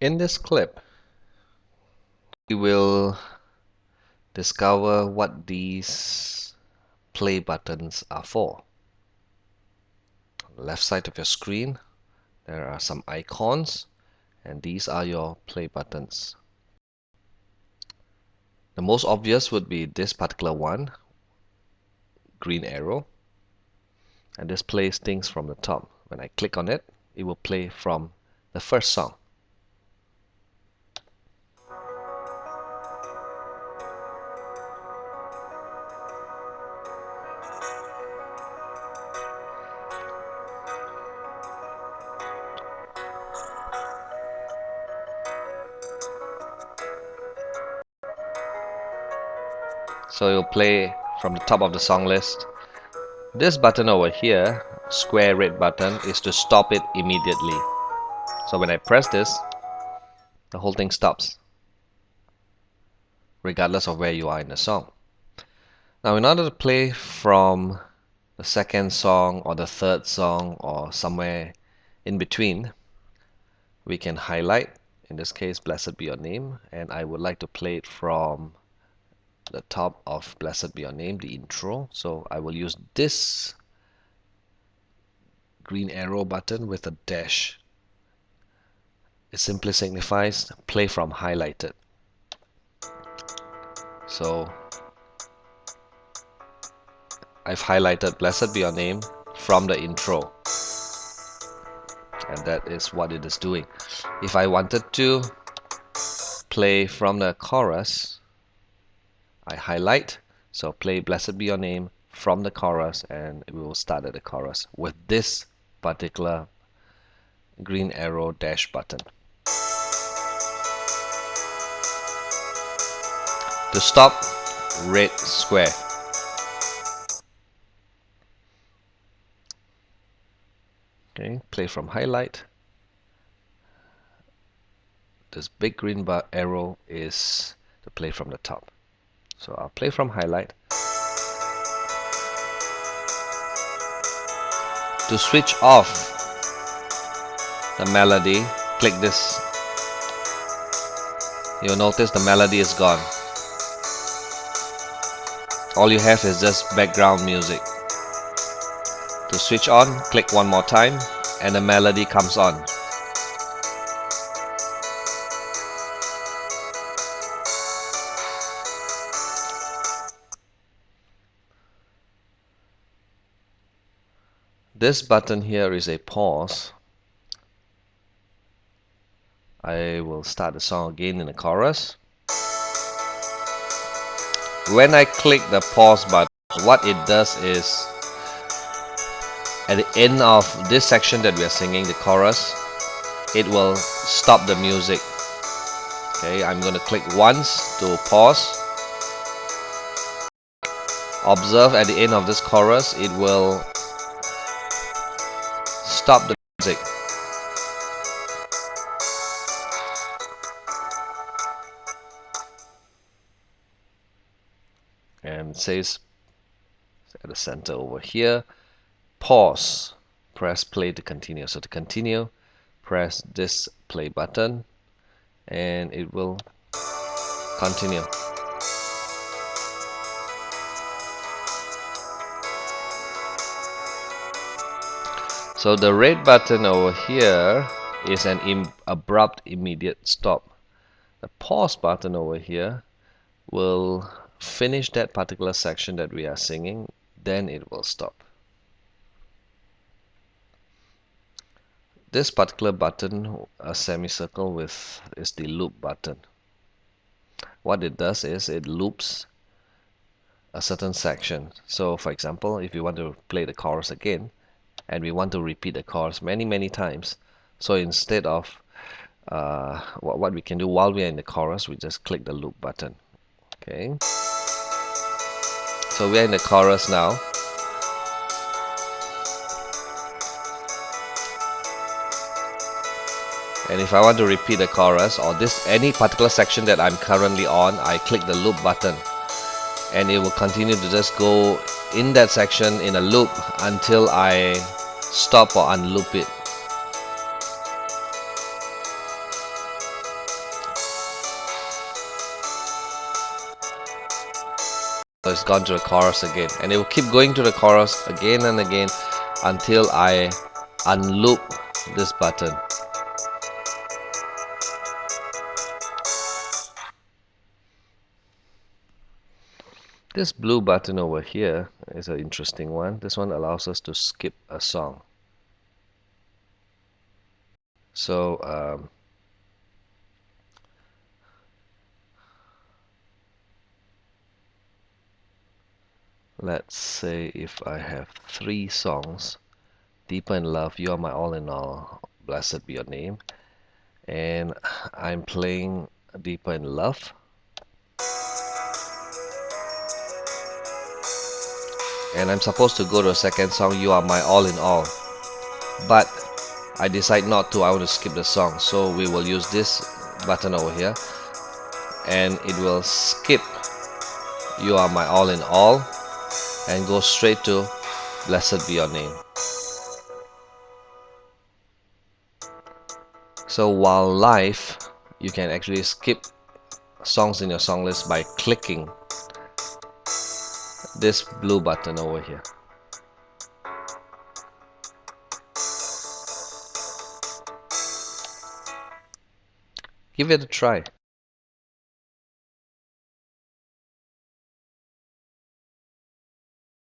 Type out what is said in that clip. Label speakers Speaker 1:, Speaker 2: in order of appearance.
Speaker 1: In this clip, we will discover what these play buttons are for. On the left side of your screen, there are some icons, and these are your play buttons. The most obvious would be this particular one, green arrow, and this plays things from the top. When I click on it, it will play from the first song. So it'll play from the top of the song list. This button over here, square red button, is to stop it immediately. So when I press this, the whole thing stops, regardless of where you are in the song. Now, in order to play from the second song or the third song or somewhere in between, we can highlight, in this case, Blessed Be Your Name, and I would like to play it from the top of Blessed Be Your Name, the intro. So I will use this green arrow button with a dash. It simply signifies play from highlighted. So I've highlighted Blessed Be Your Name from the intro, and that is what it is doing. If I wanted to play from the chorus, I highlight, so play Blessed Be Your Name from the chorus, and we will start at the chorus with this particular green arrow dash button. To stop, red square. Okay, play from highlight. This big green arrow is to play from the top. So I'll play from highlight. To switch off the melody, click this. You'll notice the melody is gone. All you have is just background music. To switch on, click one more time and the melody comes on. This button here is a pause. I will start the song again in the chorus. When I click the pause button, what it does is, at the end of this section that we are singing, the chorus, it will stop the music. Okay, I'm going to click once to pause. Observe at the end of this chorus, it will stop the music. And it says at the center over here, pause, press play to continue. So to continue, press this play button and it will continue. So the red button over here is an abrupt immediate stop. The pause button over here will finish that particular section that we are singing, then it will stop. This particular button, a semicircle with, is the loop button. What it does is it loops a certain section. So for example, if you want to play the chorus again and we want to repeat the chorus many times, so instead of what we can do while we are in the chorus, we just click the loop button. Okay, so we are in the chorus now. And if I want to repeat the chorus or any particular section that I'm currently on, I click the loop button and it will continue to just go in that section in a loop until I stop or unloop it. it's gone to the chorus again, and it will keep going to the chorus again and again until I unloop this button. This blue button over here is an interesting one. This one allows us to skip a song. So let's say if I have 3 songs, Deeper in Love, You Are My All in All, Blessed Be Your Name, and I'm playing Deeper in Love, and I'm supposed to go to a second song, You Are My All in All, but I decide not to. I want to skip the song, so we will use this button over here, and it will skip You Are My All in All and go straight to Blessed Be Your Name. So while live, you can actually skip songs in your song list by clicking this blue button over here. Give it a try.